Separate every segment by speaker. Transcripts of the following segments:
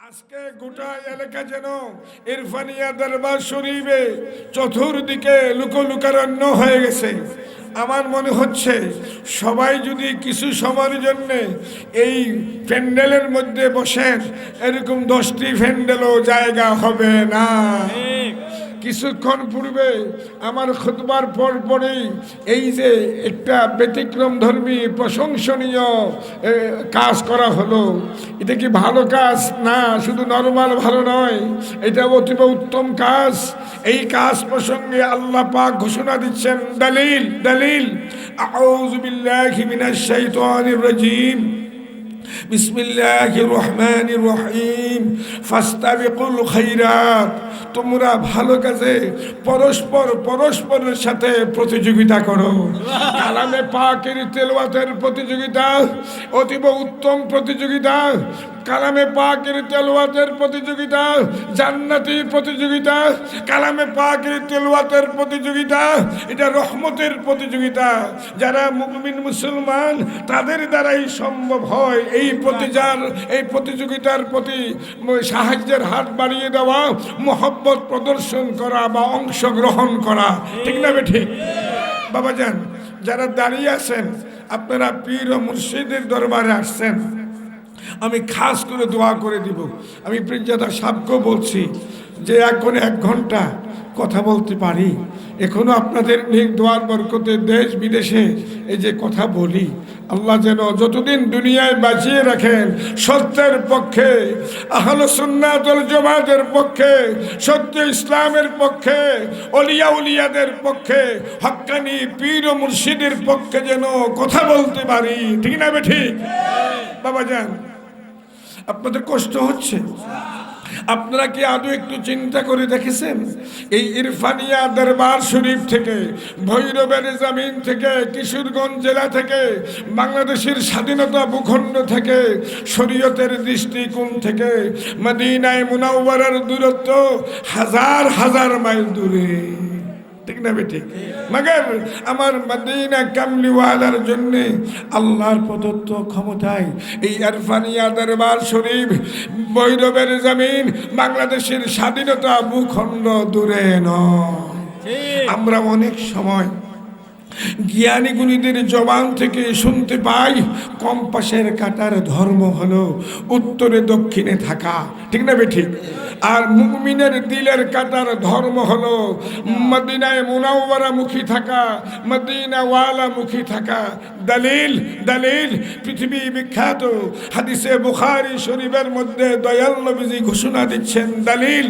Speaker 1: আজকে গোটা এলাকা যেন ইরফানিয়া দরবার শরীফে চতুর্দিকে লুকোলুকারণ্য হয়ে গেছে। আমার মনে হচ্ছে সবাই যদি কিছু সময়ের জন্য এই প্যান্ডেলের মধ্যে বসেন, এরকম 10টি প্যান্ডেলও জায়গা হবে না। কিছুক্ষণ পূর্বে আমার খুতবার পরেই এই যে একটা ব্যতিক্রম ধর্মী প্রশংসনীয় কাজ করা হলো, এটা কি ভালো কাজ? না, শুধু নরমাল ভালো নয়, এটা অতীব উত্তম কাজ। এই কাজ প্রসঙ্গে আল্লাহ পাক ঘোষণা দিচ্ছেন, দলিল দলিল আউযু বিল্লাহি মিনাশ শাইতানির রাজিম বিসমিল্লাহির রহমানির রহিম ফাস্তাবিকুল খায়রাত। তোমরা ভালো কাজে পরস্পরের সাথে প্রতিযোগিতা করো। কালামে পাকের তেলাওয়াতের প্রতিযোগিতা অতীব উত্তম প্রতিযোগিতা। কালামে পাকের তেলাওয়াতের প্রতিযোগিতা জান্নাতি প্রতিযোগিতা। কালামে পাকের তেলাওয়াতের প্রতিযোগিতা এটা রহমতের প্রতিযোগিতা। যারা মুমিন মুসলমান তাদের দ্বারাই সম্ভব হয় এই প্রতিযোগিতার প্রতি সাহায্যের হাত বাড়িয়ে দেওয়া, মহব্বত প্রদর্শন করা বা অংশগ্রহণ করা। ঠিক না ঠিক বাবাজান? যারা দাঁড়িয়ে আছেন, আপনারা পীর ও মুর্শিদের দরবারে আসছেন, আমি খাস করে দোয়া করে দিব। আমি প্রিন্সদাদা সাহেবকেও বলছি যে এখন 1 ঘন্টা কথা বলতে পারি। এখনো আপনাদের দোয়ার বরকতে দেশ বিদেশে এই যে কথা বলি, আল্লাহ যেন যতদিন দুনিয়ায় বাঁচিয়ে রাখেন সত্যের পক্ষে, আহলে সুন্নাত ওয়াল জামাতের পক্ষে, সত্য ইসলামের পক্ষে, ওলিয়া উলিয়াদের পক্ষে, হক্কানি পীর ও মুর্শিদের পক্ষে যেন কথা বলতে পারি। ঠিক না ঠিক বাবাজান? আপনাদের কষ্ট হচ্ছে? আপনারা কি আদৌ একটু চিন্তা করে দেখেছেন এই ইরফানিয়া দরবার শরীফ থেকে, ভৈরবের জমিন থেকে, কিশোরগঞ্জ জেলা থেকে, বাংলাদেশের স্বাধীনতা ভূখণ্ড থেকে, শরীয়তের দৃষ্টিকোণ থেকে মদিনায়ে মুনাওয়ারার দূরত্ব হাজার হাজার মাইল দূরে। ঠিক না বেঠিক? মগর আমার মদিনা কামলিওয়ালার জন্য আল্লাহর প্রদত্ত ক্ষমতায় এই ইরফানিয়া দরবার শরীফ, ভৈরবের জমিন, বাংলাদেশের স্বাধীনতা ভূখণ্ড দূরে নয়। আমরা অনেক সময় জ্ঞানী গুণীদের জবান থেকে শুনতে পাই কম্পাসের কাঁটার ধর্ম হলো উত্তরে দক্ষিণে থাকা। ঠিক না বেঠিক? আর মুমিনের দিলের কাঁটার ধর্ম হলো মদিনায়ে মুনাওয়ারা মুখী থাকা, মদিনাওয়ালা মুখী থাকা। দলিল দলিল পৃথিবী বিখ্যাত হাদিসে বুখারী শরীফের মধ্যে দয়াল নবীজি ঘোষণা দিচ্ছেন, দলিল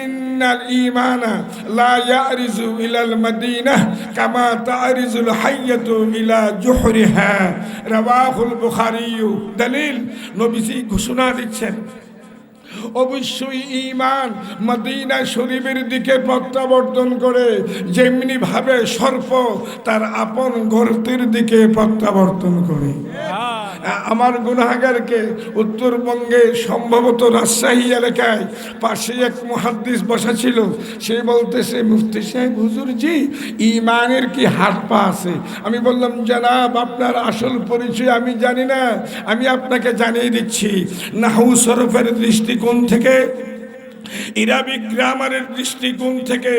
Speaker 1: ইন্নাল ঈমানা লা ইয়ারিজু ইলাল মদিনাহ কামা তারিজুল হাইয়াতু ইলা জুহরিহা, রাওয়াহুল বুখারী। দলিল নবীজি ঘোষণা দিচ্ছেন অবশ্যই ঈমান মদিনা শরীফের দিকে প্রত্যাবর্তন করে, যেমনি ভাবে সর্প তার আপন গর্তের দিকে প্রত্যাবর্তন করে। আমার গুনাহগারকে উত্তরবঙ্গে সম্ভবত রাজশাহী এলাকায় পাশে এক মুহাদ্দিস বসা ছিল। সে বলতেছে, মুফতি সাহেব হুজুরজি ঈমানের কি হাত পা আছে? আমি বললাম, জনাব আপনার আসল পরিচয় আমি জানি না, আমি আপনাকে জানিয়ে দিচ্ছি। নাহু সরফের দৃষ্টিকোণ থেকে, ইরাবিক গ্রামারের দৃষ্টিকোণ থেকে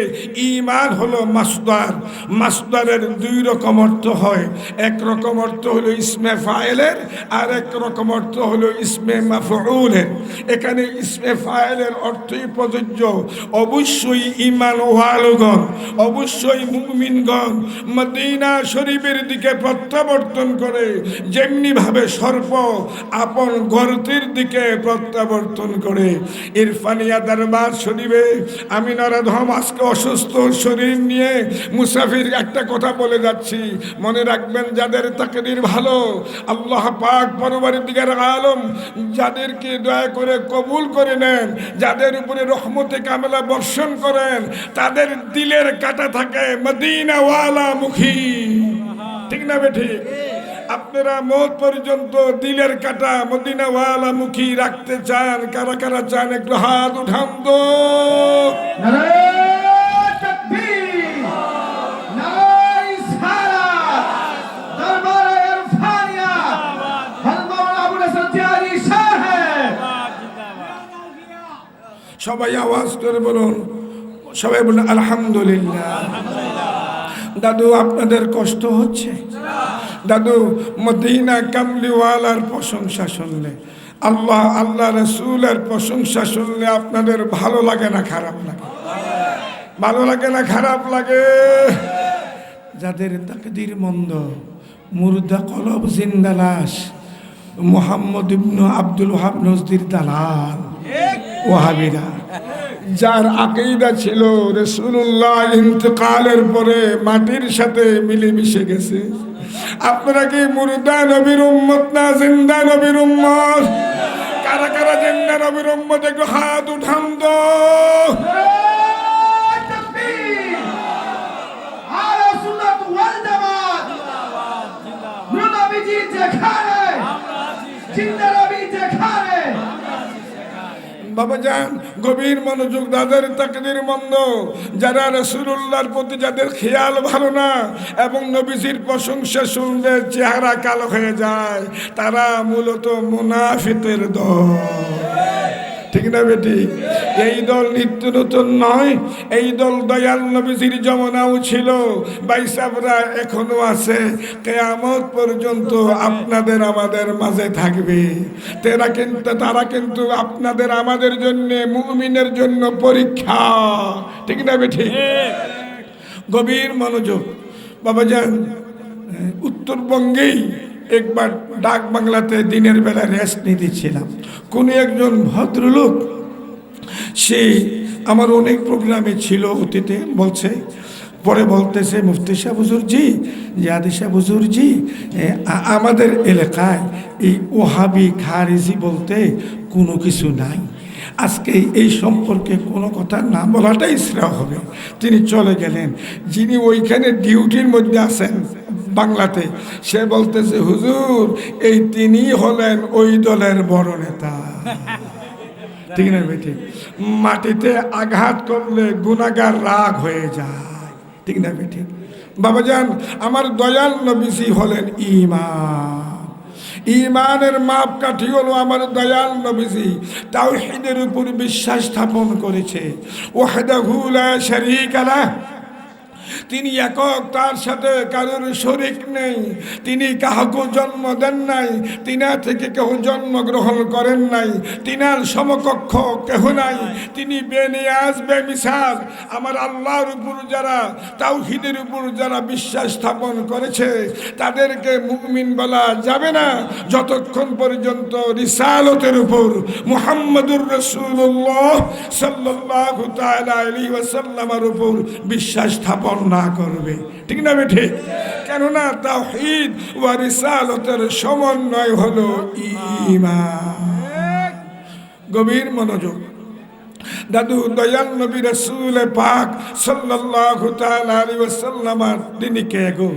Speaker 1: ঈমান হলো মাসদার। মাসদারের 2 রকম অর্থ হয়। এক রকম অর্থ হলো ইসমে ফাইলের, আর এক রকম অর্থ হলো ইসমে মাফউলের। এখানে ইসমে ফাইলের অর্থই প্রযোজ্য। অবশ্যই ঈমান ওয়ালগণ, অবশ্যই মুমিনগণ মদিনা শরীফের দিকে প্রত্যাবর্তন করে, যেমনি ভাবে সর্প আপন গর্তের দিকে প্রত্যাবর্তন করে। ইরফানিয়া দরবার শরীফে আমি নরধম আজকে অসুস্থ শরীর নিয়ে মুসাফির একটা কথা বলে যাচ্ছি, মনে রাখবেন যাদের তাকদীর ভালো, আল্লাহ পাক পরওয়ারদিগার আলম যাদেরকে দয়া করে কবুল করে নেন, যাদের উপরে রহমতে কামেলা বর্ষণ করেন, তাদের দিলের কাঁটা থাকে মদিনাওয়ালা মুখী। ঠিক না বেঠিক? আপনারা মওত পর্যন্ত দিলের কাঁটা মদিনাওয়ালা মুখী রাখতে চান? কারা কারা চান একটু হাত উঠান তো। সবাই আওয়াজ করে বলুন, সবাই বলুন আলহামদুলিল্লাহ। দাদু আপনাদের কষ্ট হচ্ছে? দাদু মদিনা কামলিওয়ালার প্রশংসা শুনলে, আল্লাহ রসুলের প্রশংসা শুনলে আপনাদের ভালো লাগে না খারাপ লাগে? ভালো লাগে না খারাপ লাগে? যাদের তাকদীর মন্দ, মুর্দা কলব জিন্দা লাশ, মুহাম্মদ ইবনে আব্দুল ওয়াহাব নজদির দালাল ওয়াহাবিরা, যার আকীদা ছিল রাসূলুল্লাহ ইন্তেকালের পরে মাটির সাথে মিলেমিশে গেছে, আপনারা কি মুর্দা নবীর উম্মত না জিন্দা নবীর উম্মত? কারা কারা জিন্দা নবীর উম্মত একটু হাত উঠান তো। বাবাজান গভীর মনোযোগ, দাদের তাকদীর মন্দ, যারা রাসূলুল্লাহর প্রতি যাদের খেয়াল ভালো না এবং নবীজির প্রশংসা শুনলে চেহারা কালো হয়ে যায়, তারা মূলত মুনাফিকের দল। ঠিক না বেটি? এই দল নিত্য নতুন নয়, এই দল দয়াল নবীজির জমানাও ছিল, বাইসাবরা এখনো আছে, কিয়ামত পর্যন্ত আপনাদের আমাদের মাঝে থাকবে। তারা কিন্তু আপনাদের আমাদের জন্য, মুমিনের জন্য পরীক্ষা। ঠিক না বেটি? গভীর মনোযোগ বাবাজান, উত্তরবঙ্গেই একবার ডাক বাংলাতে দিনের বেলা রেস্ট নিতেছিলাম। কোন একজন ভদ্রলোক, সে আমার অনেক প্রোগ্রামে ছিল অতীতে, বলছে, পরে বলতেছে, মুফতি সাহেব হুজুর জি, জিয়াদি সাহেব হুজুর জি, আমাদের এলাকায় এই ওহাবি খারিজি বলতে কোনো কিছু নাই, আজকে এই সম্পর্কে কোনো কথা না বলাটাই শ্রেয় হবে। তিনি চলে গেলেন। যিনি ওইখানে ডিউটির মধ্যে আছেন বাংলাতে, সে বলতেছে, হুজুর এই তিনি হলেন ওই দলের বড় নেতা। ঠিক না বেটি? মাটিতে আঘাত করলে গুনাহগার রাগ হয়ে যায়। ঠিক না বেটি? বাবাজান, আমার দয়াল নবীজি হলেন ঈমান। ঈমানের মাপকাঠি হলো আমার দয়াল নবীজি তাওহীদের উপর বিশ্বাস স্থাপন করেছে। ওয়াহদাহু লা শারীকা লাহ, তিনি একক, তার সাথে কারোর শরীক নেই। তিনি কাহাকে জন্ম দেন নাই, তিনার থেকে কেউ জন্মগ্রহণ করেন নাই, তিনার সমকক্ষ কেহ নাই। তিনি বেনিয়াজ বেমিসাল। আমার আল্লাহর উপর যারা, তাওহীদের উপর যারা বিশ্বাস স্থাপন করেছে, তাদেরকে মুমিন বলা যাবে না যতক্ষণ পর্যন্ত রিসালতের উপর মুহাম্মদুর রাসূলুল্লাহ সাল্লাল্লাহু তাআলা আলাইহি ওয়াসাল্লামের উপর বিশ্বাস স্থাপন না করবে। ঠিক না বেঠে? কেননা তাওহীদ ওয়া রিসালতের সমন্বয় হলো ঈমান। গভীর মনোযোগ। দাদু দয়াল নবী রাসূল পাক সাল্লাল্লাহু তাআলা আলাইহি ওয়াসাল্লামের তিনি কে গো?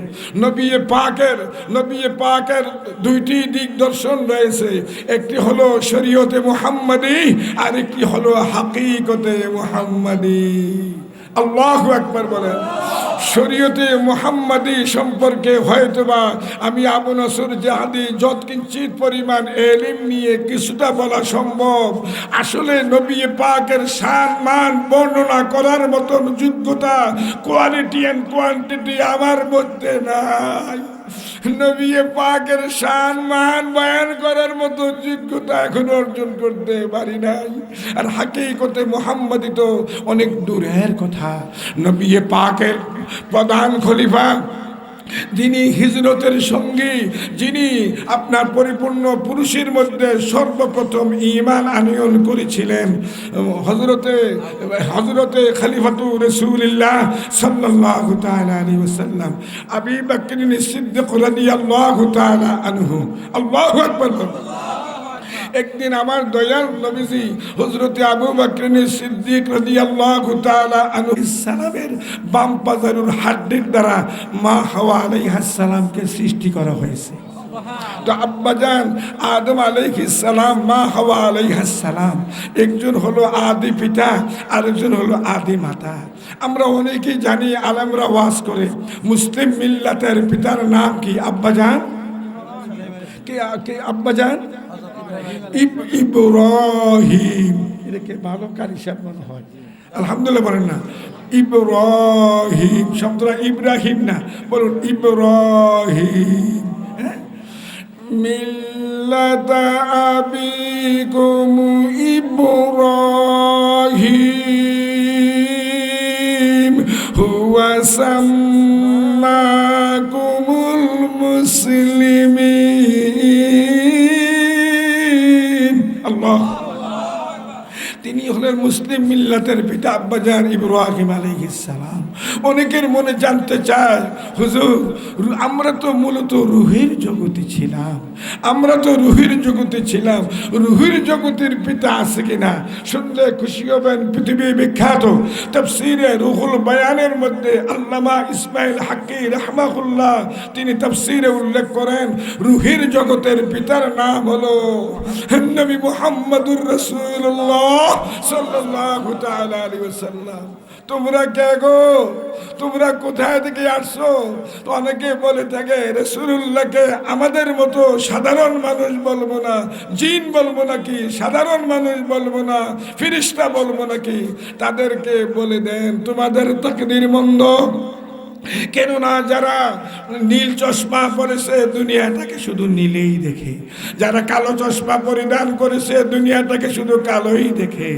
Speaker 1: নবী পাকের দুইটি দিক দর্শন রয়েছে। একটি হলো শরীয়তে মুহাম্মাদি, আর একটি হলো হাকিকতে মুহাম্মাদি। আল্লাহু আকবার বলেন। শরীয়তে মুহাম্মাদি সম্পর্কে হয়তোবা আমি আবু নসর জাহাদি যৎকিঞ্চিত পরিমাণ এলিম নিয়ে কিছুটা বলা সম্ভব। আসলে নবী পাকের শান মান বর্ণনা করার মতন যোগ্যতা, কোয়ালিটি এন্ড কোয়ান্টিটি আমার মধ্যে নাই। নবী পাকের শান মান বয়ান করার মতো যোগ্যতা এখন অর্জন করতে পারি নাই। আর হাকিকতে মুহাম্মাদি তো অনেক দূরের কথা। নবী পাকের প্রধান খলিফা, যিনি হিজরতের সঙ্গী, যিনি আপনার পরিপূর্ণ পুরুষের মধ্যে সর্বপ্রথম ঈমান আনয়ন করেছিলেন, হযরতে খলিফাতু রাসূলুল্লাহ সাল্লাল্লাহু তাআলা আলাইহি ওয়াসাল্লাম আবু বকর সিদ্দিক রাদিয়াল্লাহু তাআলা আনহু। আল্লাহু আকবার। একদিন আমার দয়াল নবীজি হযরতে আবু বকর সিদ্দিক রাদিয়াল্লাহু তাআলা আনহু সালামের বাম পাজারুর হাড্ডির দ্বারা মা হাওয়া আলাইহিস সালামকে সৃষ্টি করা হয়েছে। তো আব্বাজান আদম আলাইহিস সালাম, মা হাওয়া আলাইহিস সালাম, একজন হলো আদি পিতা, আরেকজন হলো আদি মাতা। আমরা অনেকেই জানি, আলেমরা ওয়াজ করে, মুসলিম মিল্লাতের পিতার নাম কি আব্বাজান? কে আব্বাজান? ইব্রাহিম। দেখে ভালো কারি সাহেব মনে হয়। আলহামদুলিল্লাহ বলেন না। ইব্রাহিম শব্দটা ইব্রাহিম না, বলুন ইব্রাহিম। মিল্লাতা আবিকুম ইব্রাহিম হুয়া সাম্মাকুমুল মুসলিমিন। আল্লাহ, তিনি হলেন মুসলিম মিল্লাতের পিতা আব্বাজান ইব্রাহিম আলাইহিস সালাম। অনেকের মনে জানতে চায়, হুজুর আমরা তো মূলত রুহের জগতে ছিলাম, আমরা তো রুহের জগতে ছিলাম, রুহের জগতের পিতা আছে কিনা? শুনলে খুশি হবেন, পৃথিবী বিখ্যাত তাফসীরে রুহুল বায়ানের মধ্যে আল্লামা ইসমাইল হাক্কি রাহমাহুল্লাহ তিনি তাফসীরে উল্লেখ করেন, রুহের জগতের পিতার নাম হলো নবী মুহাম্মদুর রাসূলুল্লাহ সাল্লাল্লাহু তাআলা আলাইহি ওয়াসাল্লাম। তোমরা কে গো? তোমরা কোথায় থেকে আসছো? তো অনেকে বলে থাকে রাসূলুল্লাহকে আমাদের মতো সাধারণ মানুষ বলবো না, জিন বলবো নাকি, সাধারণ মানুষ বলবো না, ফেরেশতা বলবো নাকি? তাদেরকে বলে দেন তোমাদের তাকদীর মন্দ। কেননা যারা নীল চশমা পরেছে দুনিয়াটাকে শুধু নীলেই দেখে, যারা কালো চশমা পরিধান করেছে দুনিয়াটাকে শুধু কালোই দেখে,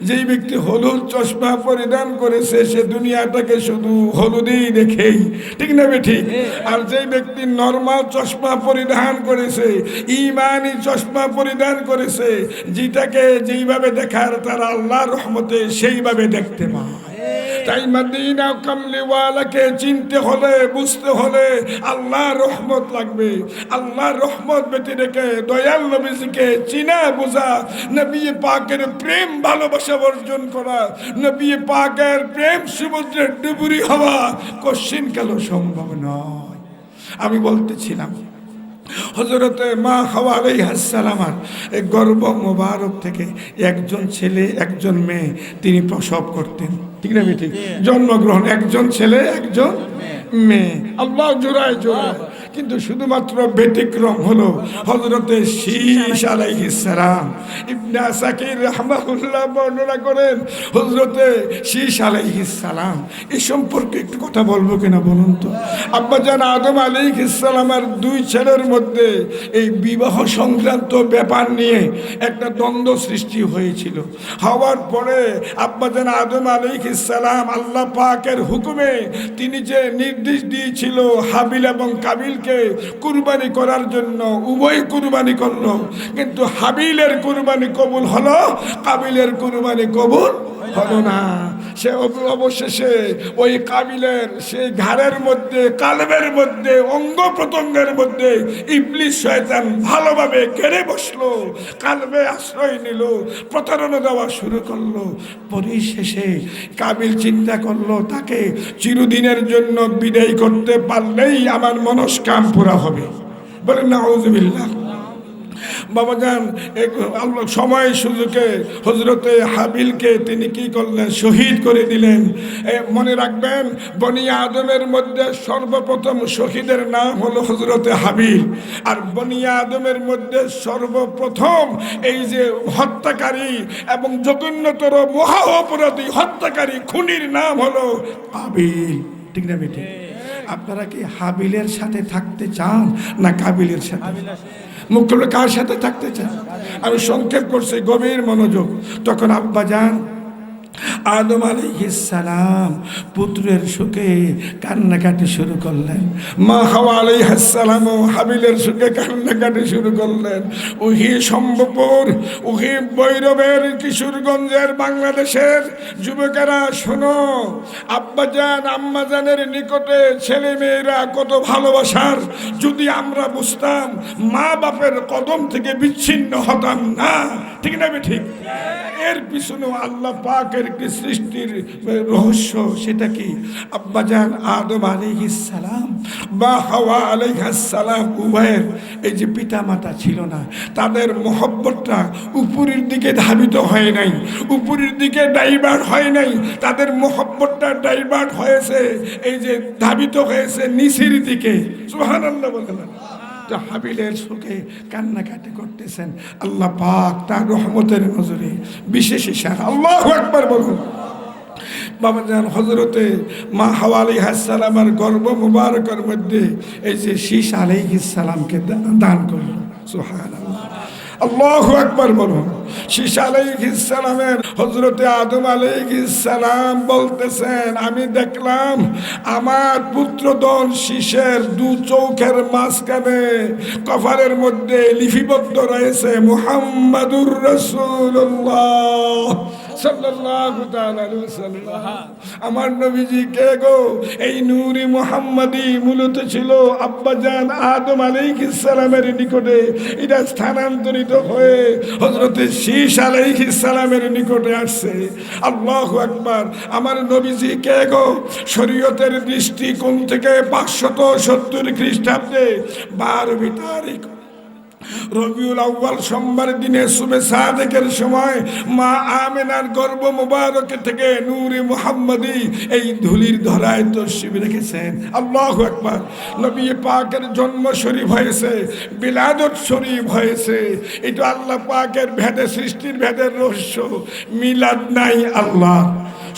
Speaker 1: যেই ব্যক্তি হলুদ চশমা পরিধান করেছে সে দুনিয়াটাকে শুধু হলুদেই দেখেই, ঠিক না ঠিক? আর যেই ব্যক্তি নরমাল চশমা পরিধান করেছে, ইমানি চশমা পরিধান করেছে, যেটাকে যেইভাবে দেখার তারা আল্লাহর রহমতে সেইভাবে দেখতে পায়। তাই মদিনা কামলিওয়ালাকে চিনতে হলে, বুঝতে হলে আল্লাহর রহমত লাগবে। আল্লাহর রহমত বেঁচে রেখে দয়াল নবীজিকে চিনা বোঝা, নবী পাকের প্রেম ভালোবাসা অর্জন করা, নবী পাকের প্রেম সমুদ্রের ডুবুরি হওয়া কশিন কালো সম্ভব নয়। আমি বলতেছিলাম হযরতে মা হাওয়া আলাইহিস সালামার এই গর্ভ মোবারক থেকে একজন ছেলে একজন মেয়ে তিনি প্রসব করতেন, ঠিক না ঠিক? জন্মগ্রহণ একজন ছেলে একজন মেয়ে, আল্লাহ জোড়ায় জোড়ায়। কিন্তু শুধুমাত্র ব্যতিক্রম হলো হযরতে শীশ আলাইহিস সালাম। ইবনে আসাকির রাহমাহুল্লাহ বর্ণনা করেন হযরতে শীশ আলাইহিস সালাম। এই সম্পর্কে একটু কথা বলবো কিনা বলুন তো? আব্বাজান আদম আলাইহিস সালামের দুই ছেলের মধ্যে এই বিবাহ সংক্রান্ত ব্যাপার নিয়ে একটা দ্বন্দ্ব সৃষ্টি হয়েছিল। হওয়ার পরে আব্বাজান আদম আলাইহিস সালাম আল্লাহ পাকের হুকুমে তিনি যে নির্দেশ দিয়েছিল হাবিল এবং কাবিলকে কুরবানি করার জন্য, উভয় কুরবানি করলো, কিন্তু হাবিলের কুরবানি কবুল হলো, কাবিলের কুরবানি কবুল হলো না। সে অবশেষে ওই কাবিলের সেই ঘাড়ের মধ্যে, কালবের মধ্যে, অঙ্গ প্রত্যঙ্গের মধ্যে ইবলিস শয়তান ভালোভাবে ঘেরে বসলো, কালবে আশ্রয় নিল, প্রতারণা দেওয়া শুরু করলো। পরিশেষে কাবিল চিন্তা করলো তাকে চিরদিনের জন্য বিদায় করতে পারলেই আমার মনস্কাম পুরা হবে। বলেন নাউযুবিল্লাহ। বাবাজান আল্লাহ সময় সুযোগে হযরতে হাবিলকে তিনি কি করলেন? শহীদ করে দিলেন। মনে রাখবেন বনি আদমের মধ্যে সর্বপ্রথম শহীদের নাম হলো হযরতে হাবিল, আর বনি আদমের মধ্যে সর্বপ্রথম এই যে হত্যাকারী এবং জঘন্যতর মহা অপরাধী হত্যাকারী খুনির নাম হলো কাবিল, ঠিক না বেটে? আপনারা কি হাবিলের সাথে থাকতে চান না কাবিলের সাথে? মুখ্য কার সাথে থাকতে চান? আমি সংক্ষেপ করছি, গভীর মনোযোগ। তখন আব্বাজান আদম আলাইহিস সালাম পুত্রের সুখে কান্নাকাটি শুরু করলেন, মা হাওয়া আলাইহিস সালাম হাবিলের সুখে কান্নাকাটি শুরু করলেন। ওহি সম্ভবপুর, ওহি বৈরবের, কিশোরগঞ্জের, বাংলাদেশের যুবকেরা শোনো, আব্বাজান আম্মাজানের নিকটে ছেলে মেয়েরা কত ভালোবাসার। যদি আমরা বুঝতাম মা বাপের কদম থেকে বিচ্ছিন্ন হতাম না, ঠিক না ঠিক? এর পিছনে আল্লাহ পাকের একটি সৃষ্টির রহস্য, সেটা কি? আব্বাজান আদম আলাইহিস সালাম বা হাওয়া আলাইহিস সালাম উভয়ের এই যে পিতা মাতা ছিল না, তাদের মহব্বতটা উপরের দিকে ধাবিত হয় নাই, উপরের দিকে ডাইভার্ট হয় নাই, তাদের মহব্বতটা ডাইভার্ট হয়েছে, এই যে ধাবিত হয়েছে নিচের দিকে। সুবহানাল্লাহ বলেন। তো হাবিলের শোকে কান্নাকাটি করতেছেন। আল্লাহ পাক তার রহমতের নজরে বিশেষ ইশারা, আল্লাহু আকবার বলুন। বাবা জান হযরতে মা হাওয়া আলাইহিস সালামের গর্ভ মুবারকের মধ্যে এই যে শীষ আলাইহিস সালামকে দান করল। সুবহানাল্লাহ, আল্লাহু আকবার বলুন। শীষ আলাইহিস সালামের হযরতে আদম আলাইহিস সালাম বলতেছেন, আমি দেখলাম আমার পুত্রদল শীষের দু চৌখের মাঝখানে কফারের মধ্যে লিপিবদ্ধ রয়েছে মুহাম্মাদুর রাসূলুল্লাহ সাল্লাল্লাহু তাআলা আলাইহি ওয়াসাল্লাম। আমার নবীজি কে গো? এই নূরি মুহাম্মাদি মূলত ছিল আব্বাজান আদম আলাইহিস সালামের নিকটে, এটা স্থানান্তরিত হয়ে হযরতে শীষ আলাইহিস সালামের নিকটে আসছে। আল্লাহু আকবার। আমার নবীজি কে গো? শরীয়তের দৃষ্টিকোণ থেকে 570 খ্রিস্টাব্দে 12 তারিখ রবিউল আউয়াল সোমবার দিনে সুবে সাদেকের সময় মা আমেনার গর্ভ মুবারক থেকে নূরে মুহাম্মাদি এই ধুলির ধরায় তশরিফ রেখেছেন। আল্লাহু আকবার। নবী পাকের জন্ম শরীফ হয়েছে, বিলাদত শরীফ হয়েছে। এটা আল্লাহ পাকের ভেদে, সৃষ্টির ভেদের রহস্য। মিলাদ নাই আল্লাহ,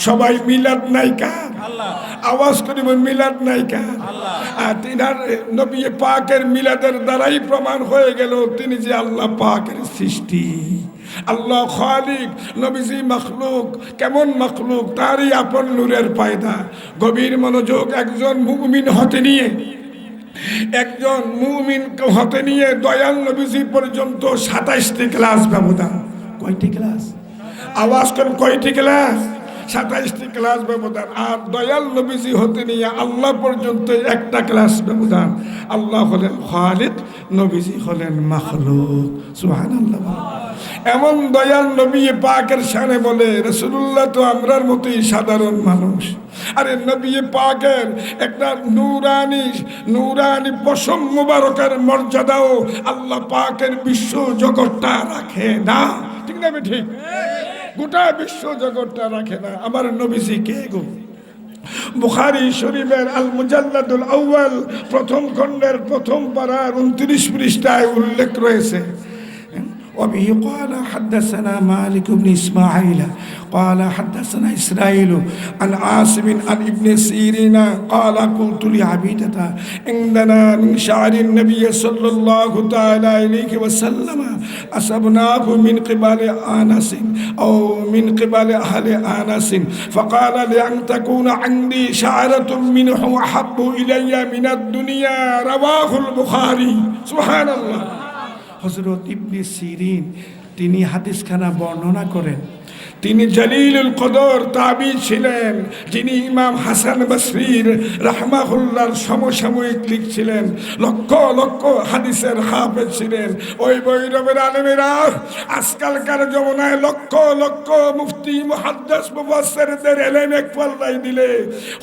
Speaker 1: সবাই মিলাদ নাই কার? আল্লাহ। আওয়াজ করি মিলাদ নাই কার? আল্লাহ। আর তিনার নবী পাকের মিলাদের দ্বারাই প্রমাণ হয়ে গেল তিনি যে আল্লাহ পাকের সৃষ্টি। আল্লাহ খালিক, নবীজি মখলুক। কেমন মখলুক? তারই আপন নূরের পয়দা। গভীর মনোযোগ। একজন মুমিন হতে নিয়ে দয়াল নবীজি পর্যন্ত 27টি ক্লাস ব্যবধান। কয়টি ক্লাস? আওয়াজ করেন, কয়টি ক্লাস? 27টি ক্লাস ব্যবধান। আর দয়াল নবীজি হতে নিয়ে আল্লাহ পর্যন্ত একটা ক্লাস ব্যবধান। আল্লাহ হলেন খালিক, নবীজি হলেন মাখলুক। সুবহানাল্লাহ। এমন দয়াল নবী পাকের শানে বলে, রাসূলুল্লাহ তো আমরার মতোই সাধারণ মানুষ। আরে নবী পাকের একটা নূরানি পশম মুবারকের মর্যাদাও আল্লাহ পাকের বিশ্ব জগৎটা রাখে না। ঠিক না? ঠিক। গোটা বিশ্ব জগৎটা রাখে না। আমার নবীজি কে গো? বুখারী শরীফের আল মুজাল্লাদুল আউয়াল প্রথম খণ্ডের প্রথম পারার 29 পৃষ্ঠায় উল্লেখ রয়েছে। وبه قال حدثنا مالك بن إسماعيل قال حدثنا إسرائيل عن عاصم عن ابن سيرين قال قلت لعبيدة عندنا من شعر النبي صلى الله تعالى عليه وسلم أصبناه من قبل آنس أو من قبل أهل آنس فقال لأن تكون عندي شعرة منه أحب إلي من الدنيا رواه البخاري سبحان الله। হযরত ইবনে সিরিন তিনি হাদিসখানা বর্ণনা করেন। তিনি জলিলুল কদর তাবি ছিলেন, যিনি ইমাম হাসান বসরির রাহমাহুল্লাহর সমসাময়িক লিখছিলেন। লক্ষ লক্ষ হাদিসের হাফেজ ছিলেন। ওই বৈরবের আলেমেরা আজকালকার জমানায় লক্ষ লক্ষ মুফতি মুহাদ্দিস মুফাসসিরদের ইলম এক পাল্লায় দিলে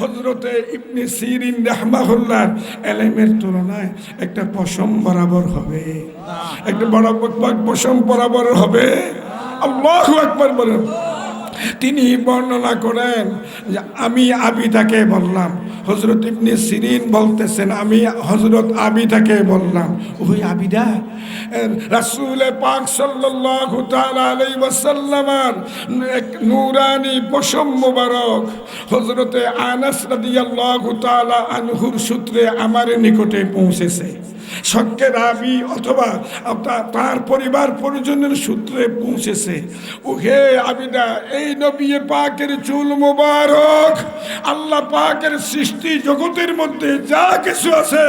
Speaker 1: হযরতে ইবনে সিরিন রাহমাহুল্লাহর ইলমের তুলনায় একটা পশম বরাবর হবে, একটা বড় পশম বরাবর হবে। আল্লাহু আকবার বলেন। তিনি বর্ণনা করেন যে আমি আবিদাকে বললাম। হযরত ইবনে সিরিন বলতেছেন আমি হযরত আবিদাকে বললাম। ওই আবিদা রাসূল পাক সাল্লাল্লাহু তাআলা আলাইহি ওয়াসাল্লামের এক নূরানি পশম মুবারক হযরতে আনাস রাদিয়াল্লাহু তাআলা আনহুর সূত্রে আমার নিকটে পৌঁছেছে। শক্কের রাবি অথবা তার পরিবার পরিজনের সূত্রে পৌঁছেছে। ওহে আবিদা, এই নবী পাকের চুল মুবারক আল্লাহ পাকের সৃষ্টি জগতের মধ্যে যা কিছু আছে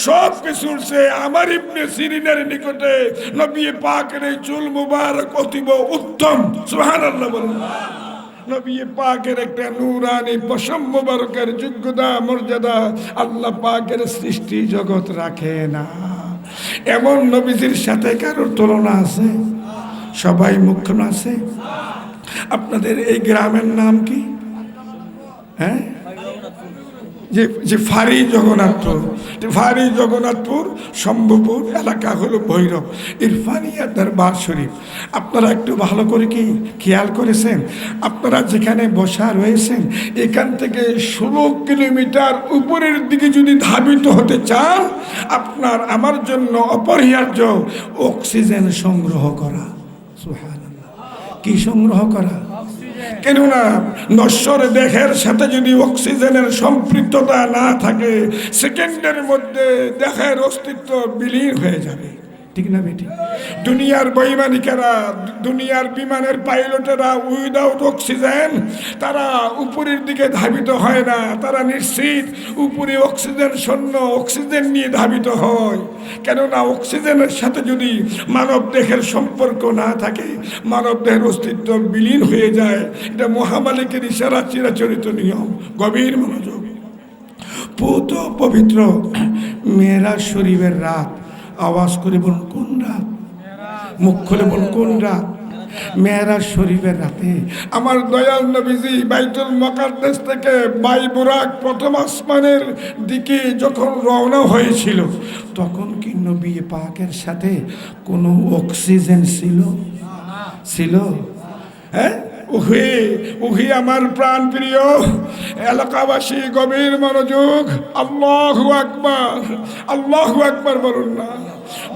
Speaker 1: সব কিছুর চেয়ে আমার ইবনে সিরিনের নিকটে নবী পাকের এই চুল মুবারক অতীব উত্তম। সুবহানাল্লাহ বলুন। নবী পাকের একটা নূরানি পশম মুবারকের যোগ্যতা মর্যাদা আল্লাহ পাকের সৃষ্টি জগৎ রাখে না। এমন নবীজির সাথে কারোর তুলনা আছে? সবাই মুখ্য আছে। আপনাদের এই গ্রামের নাম কি? হ্যাঁ, যে ফারি জগন্নাথপুর শম্ভুপুর এলাকা হলো ভৈরব ইরফানিয়া দরবার শরীফ। আপনারা একটু ভালো করে কি খেয়াল করেছেন? আপনারা যেখানে বসা রয়েছেন এখান থেকে 16 কিলোমিটার উপরের দিকে যদি ধাবিত হতে চান, আপনার আমার জন্য অপরিহার্য অক্সিজেন সংগ্রহ করা। সুবহানাল্লাহ। কি সংগ্রহ করা? কেননা নশ্বর দেহের সাথে যদি অক্সিজেনের সম্পৃক্ততা না থাকে, সেকেন্ডের মধ্যে দেহের অস্তিত্ব বিলীন হয়ে যাবে। ঠিক না বেটি? দুনিয়ার বৈমানিকেরা, দুনিয়ার বিমানের পাইলটেরা উইদাউট অক্সিজেন তারা উপরের দিকে ধাবিত হয় না। তারা নিশ্চিত উপরে অক্সিজেন শূন্য, অক্সিজেন নিয়ে ধাবিত হয়। কেননা অক্সিজেনের সাথে যদি মানব দেহের সম্পর্ক না থাকে, মানব দেহের অস্তিত্ব বিলীন হয়ে যায়। এটা মহামালিকের ইশারা চিরাচরিত নিয়ম। গভীর মনোযোগ। পুত পবিত্র মেরাজ শরীফের রাত। আওয়াজ করে বলুন কোন রাত? মুখ খুলে বলুন কোন রাত? মেরাজ শরীফের রাতে আমার দয়াল নবীজি বাইতুল মুকাদ্দাস থেকে বাইবুরাক প্রথম আসমানের দিকে যখন রওনা হয়েছিল, তখন কি নবী পাকের সাথে কোনো অক্সিজেন ছিল? হ্যাঁ, উহি আমার প্রাণ প্রিয় এলাকাবাসী, গভীর মনোযোগ। আল্লাহু আকবার, আল্লাহু আকবার বলুন না।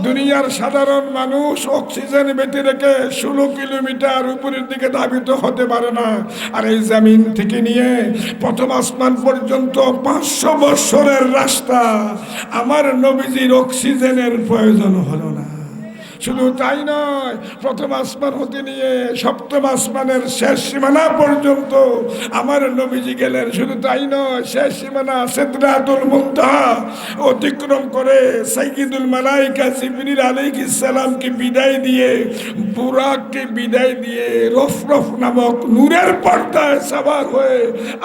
Speaker 1: দুনিয়ার সাধারণ মানুষ অক্সিজেন বেঁধে রেখে 16 কিলোমিটার উপরের দিকে ধাবিত হতে পারে না। আর এই জমিন থেকে নিয়ে প্রথম আসমান পর্যন্ত 500 বছরের রাস্তা আমার নবীজির অক্সিজেনের প্রয়োজন হলো না। শুধু তাই নয়, প্রথম আসমান হতে নিয়ে সপ্তম আসমানের শেষ সীমানা পর্যন্ত আমার নবীজি গেলেন। শুধু তাই নয়, শেষ সীমানা সিদরাতুল মুনতাহা অতিক্রম করে সাইয়্যিদুল মালায়েকা জিবরিল আলাইহিস সালামকে বিদায় দিয়ে, বুরাককে বিদায় দিয়ে রফরফ নামক নূরের পর্দায় সাওয়ার হয়ে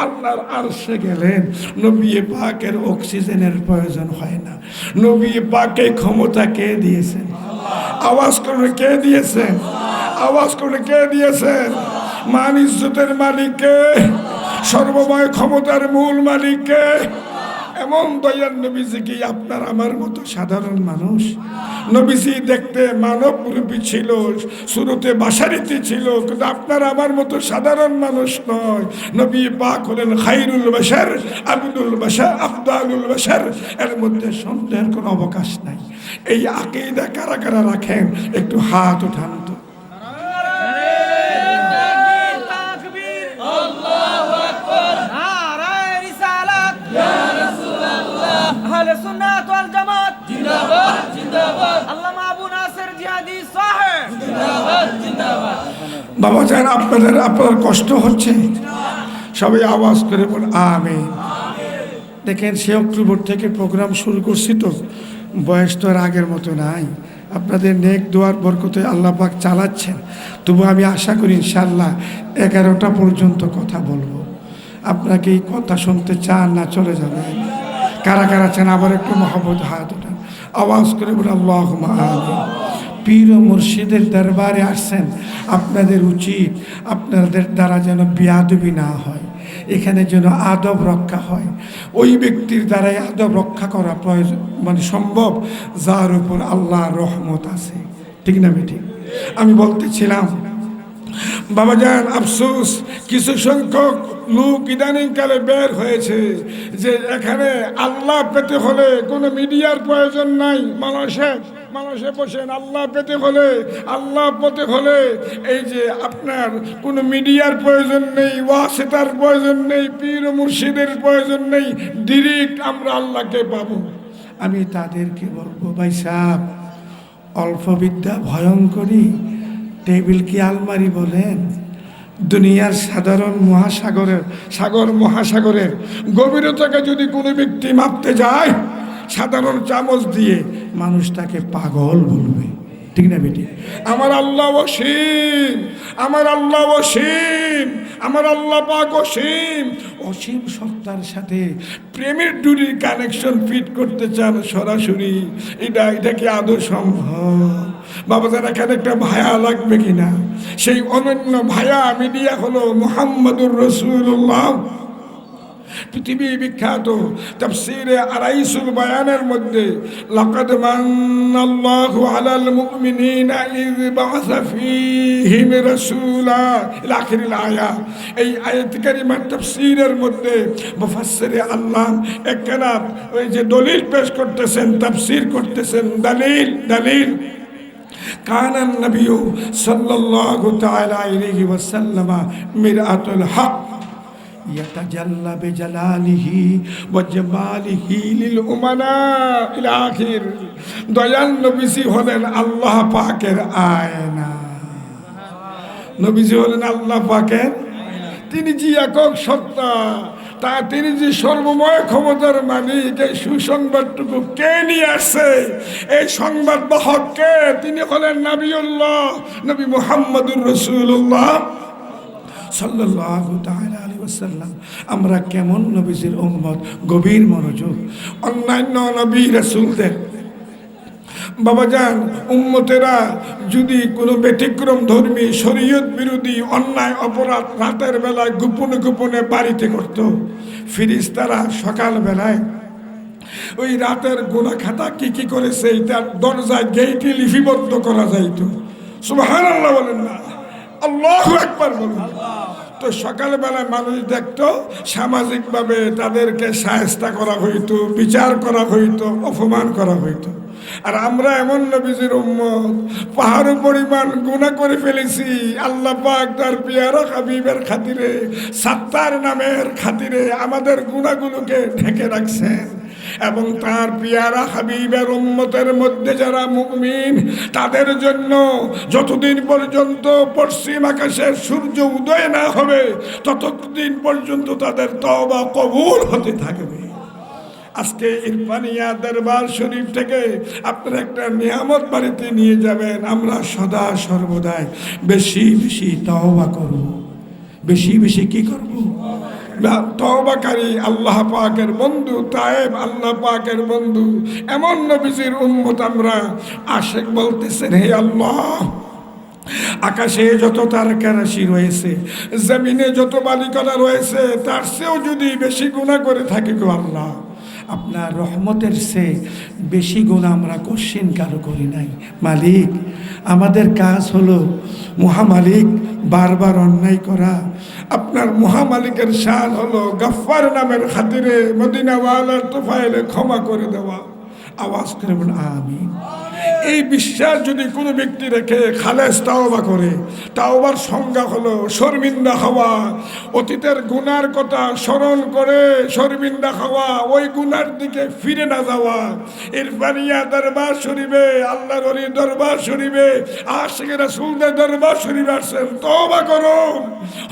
Speaker 1: আল্লাহর আরশে গেলেন। নবী পাকের অক্সিজেনের প্রয়োজন হয় না। নবী পাকে ক্ষমতা কে দিয়েছেন? আওয়াজ করে কে দিয়েছেন? আওয়াজ করে কে দিয়েছেন? মান ইজ্জতের মালিককে, সর্বময় ক্ষমতার মূল মালিককে। এমন দয়াল নবীজি কি আপনার আমার মতো সাধারণ মানুষ? নবীজি দেখতে মানব রূপী ছিল, শুরুতে বাশারিতে ছিল, কিন্তু আপনার আমার মতো সাধারণ মানুষ নয়। নবী পাক হলেন খায়রুল বাশার, আবদুল বাশার, আফদালুল বাশার। এর মধ্যে সন্দেহের কোনো অবকাশ নাই। এই আকীদা কারা কারা রাখেন একটু হাত উঠান তো। বাবা যান, আপনার কষ্ট হচ্ছে? সবাই আওয়াজ করে বল আমিন। দেখেন, সে অক্টোবর থেকে প্রোগ্রাম শুরু করছি, তো বয়স তো আর আগের মতো নাই। আপনাদের নেক দোয়ার বরকতে আল্লাহ পাক চালাচ্ছেন। তবু আমি আশা করি ইনশাআল্লাহ 11টা পর্যন্ত কথা বলবো। আপনাকে এই কথা শুনতে চান না চলে যাবেন? কারা কারা চান আবার একটু মহব্বত হাত ওঠান, আওয়াজ করে বলে আল্লাহুম্মা আমিন। পীর ও মুর্শিদের দরবারে আসছেন, আপনাদের উচিত আপনাদের দ্বারা যেন বেয়াদবি না হয়, এখানে যেন আদব রক্ষা হয়। ওই ব্যক্তির দ্বারাই আদব রক্ষা করা প্রয়োজন, মানে সম্ভব, যার উপর আল্লাহর রহমত আছে। ঠিক না বেটি? আমি বলতেছিলাম বাবাজান, আফসোস কিছু সংখ্যক লোক ইদানিংকালে বের হয়েছে যে এখানে আল্লাহ পেতে হলে কোনো মিডিয়ার প্রয়োজন নাই। মানুষে বসেন, আল্লাহ পেতে হলে, আল্লাহ পেতে হলে এই যে আপনার কোনো মিডিয়ার প্রয়োজন নেই, ওয়াসিতার প্রয়োজন নেই, পীর ও মুর্শিদের প্রয়োজন নেই, ডিরেক্ট আমরা আল্লাহকে পাবো। আমি তাদেরকে বলবো, ভাই সাহেব, অল্প বিদ্যা ভয়ঙ্করী, টেবিল কি আলমারি বলেন? দুনিয়ার সাধারণ মহাসাগরের গভীরতাকে যদি কোনো ব্যক্তি মাপতে যায় সাধারণ চামচ দিয়ে, মানুষ তাকে পাগল বলবে। ঠিক না বেটি? আমার আল্লাহ অসীম, আমার আল্লাহ অসীম, আমার আল্লাহ পাক অসীম। অসীম সত্তার সাথে প্রেমের ডুরির কানেকশন ফিট করতে চান সরাসরি, এটা কি আদৌ সম্ভব? বাবাজান, এখানে একটা ভায়া লাগবে কিনা? সেই অনন্য ভায়া মিডিয়া হলো মুহাম্মাদুর রাসূলুল্লাহ পৃথিবী বিখ্যাত তাফসীরে আরাইসুল বায়ানের মধ্যে লাকাদ মান্নাল্লাহু আলাল মুমিনিনা ইয বাআসা ফীহিম রাসূলা ইলা আখিরিল আয়া। এই আয়াত কারিমার তাফসীরের মধ্যে মুফাসসিরে আল্লাহ একরাত ওই যে দলিল পেশ করতেছেন, তাফসীর করতেছেন, দলিল কান নবী সাল্লাল্লাহু তাআলা আলাইহি ওয়াসাল্লাম মিরআতুল হক ইয়াতাজাল্লা বিজালালিহি ওয়া জামালিহি লিল উমানা ইলা আখির। দয়াল নবীজি হলেন আল্লাহ পাকের আয়না। নবীজি হলেন আল্লাহ পাকের, তিনি যে একক সত্তা, তা তিনি যে সর্বময় ক্ষমতার মালিক। এই সুসংবাদটুকু কে নিয়ে আসছে? এই সংবাদ বাহক কে? তিনি হলেন নবিউল্লাহ, নবী মুহাম্মদুর রাসূলুল্লাহ সাল্লাল্লাহু তাআলা আলাইহি ওয়াসাল্লাম। আমরা কেমন নবীজির উম্মত? গভীর মনোযোগ। অন্যান্য নবী রাসূলদের বাবাজান উম্মতেরা যদি কোনো ব্যতিক্রম ধর্মী শরীয়ত বিরোধী অন্যায় অপরাধ রাতের বেলায় গোপনে গোপনে বাড়িতে করত, ফেরেশতারা সকাল বেলায় ওই রাতের গুনাহ খাতা কি করেছে তার দরজায় গেইটে লিপিবদ্ধ করা যাইত। সুবহানাল্লাহ বলেন না, আল্লাহু আকবার বলেন। তো সকালবেলা মানুষ দেখতো, সামাজিকভাবে তাদেরকে শায়েস্তা করা হইতো, বিচার করা হইতো, অপমান করা হইতো। আর আমরা এমন নবীজির উম্মত, পাহাড় পরিমাণ গুনাহ করে ফেলেছি। আল্লাহ পাক তার পিয়ারা হাবিবের খাতিরে, সাত্তার নামের খাতিরে আমাদের গুনাহগুলোকে ঢেকে রাখছেন। এবং তার পিয়ারা হাবিবের উম্মতের মধ্যে যারা মুমিন, তাদের জন্য যতদিন পর্যন্ত পশ্চিম আকাশের সূর্য উদয় না হবে ততদিন পর্যন্ত তাদের তওবা কবুল হতে থাকবে। আজকে ইরফানিয়া দরবার শরীফ থেকে আপনারা একটা নিয়ামত বাড়িতে নিয়ে যাবেন। আমরা সদা সর্বদাই বেশি বেশি তওবা করব। বেশি বেশি কি করব? তওবাকারী আল্লাহ পাকের বন্ধু, তায়েব আল্লাহ পাকের বন্ধু, এমন নবীজির উম্মত আমরা। আশিক বলতেছেন, হে আল্লাহ, আকাশে যত তারকারাশি রয়েছে, জমিনে যত বালিকণা রয়েছে, তার চেয়েও যদি বেশি গুনাহ করে থাকি গো আল্লাহ, আপনার রহমতের চেয়ে বেশি গুনাহ আমরা কোশ্চিন কারো করি নাই। মালিক, আমাদের কাজ হলো মহামালিক বারবার অন্যায় করা। আপনার মহামালিকের শান হলো গফফার নামের খাতিরে মদিনাওয়ালার তোফায়েলে ক্ষমা করে দেওয়া। আওয়াজ করে বলুন আমিন। এই বিশ্বাস যদি কোনো ব্যক্তি রেখে খালেস তাওবা করে, তাওবার সংজ্ঞা হলো শর্মিন্দা হওয়া, অতীতের গুনার কথা স্মরণ করে শর্মিন্দা হওয়া, ওই গুনার দিকে ফিরে না যাওয়া। ইরফানিয়া দরবার শরীফে, আল্লাহর ওলি দরবার শরীফে, আশিকে রাসূলদের দরবার শরীফে আসেন, তওবা করুন।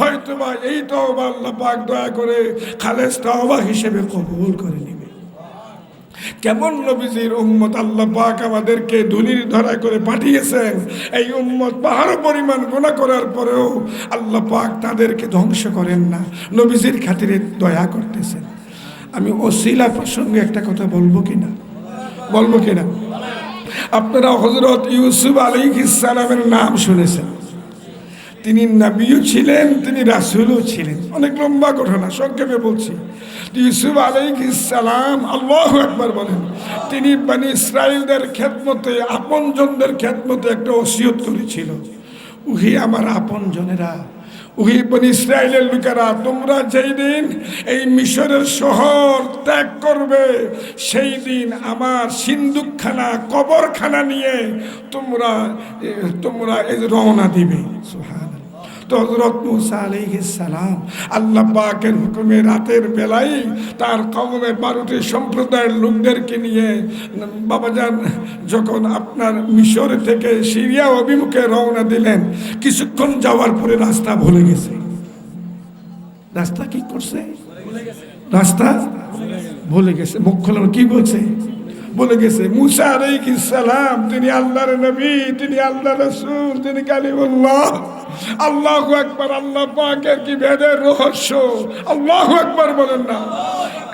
Speaker 1: হয়তোবা এই তওবা আল্লাহ পাক দয়া করে খালেস তাওবা হিসেবে কবুল করে নেবেন। কেমন নবীজির উম্মত আল্লাহ পাক আমাদেরকে ধুলির ধরা করে পাঠিয়েছেন। এই উম্মত পাহাড় পরিমাণ গুনাহ করার পরেও আল্লাহ পাক তাদেরকে ধ্বংস করেন না, নবীজির খাতিরে দয়া করতেছেন। আমি ওসিলা প্রসঙ্গে একটা কথা বলবো কিনা? আপনারা হযরত ইউসুফ আলাইহিস সালামের নাম শুনেছেন। তিনি নবীও ছিলেন, তিনি রাসূলও ছিলেন। অনেক লম্বা ঘটনা, সংক্ষেপে বলছি। ইউসুফ আলাইহিস সালাম, আল্লাহু আকবার বলেন, তিনি বনি ইসরাইলদের খেদমতে, আপনজনদের খেদমতে একটা ওসিয়ত করেছিল। উহি আমার আপনজনেরা, উহি বনি ইসরাইলের লোকেরা, তোমরা যেই দিন এই মিশরের শহর ত্যাগ করবে, সেই দিন আমার সিন্দুকখানা, কবরখানা নিয়ে তোমরা রওনা দিবে। সুবহানাল্লাহ। তো হযরত মুসা আলাইহিস সালাম আল্লাহ পাকের হুকুমে রাতের বেলায় তার কওমের 12টি সম্প্রদায়ের লোকদেরকে নিয়ে বাবাজান যখন আপনার মিশর থেকে সিরিয়া অভিমুখে রওনা দিলেন, কিছুক্ষণ যাওয়ার পরে রাস্তা ভুলে গেছে। রাস্তা কি করছে? রাস্তা ভুলে গেছে। মুখ খোলা কি বলছে? বলে গেছে মুসা আলাইহিস সালাম তিনি আল্লাহর নবী, তিনি আল্লাহর রাসূল, তিনি কালিমুল্লাহ। আল্লাহু আকবার। আল্লাহ পাকের কি ভেদের রহস্য! আল্লাহু আকবার বলেন না।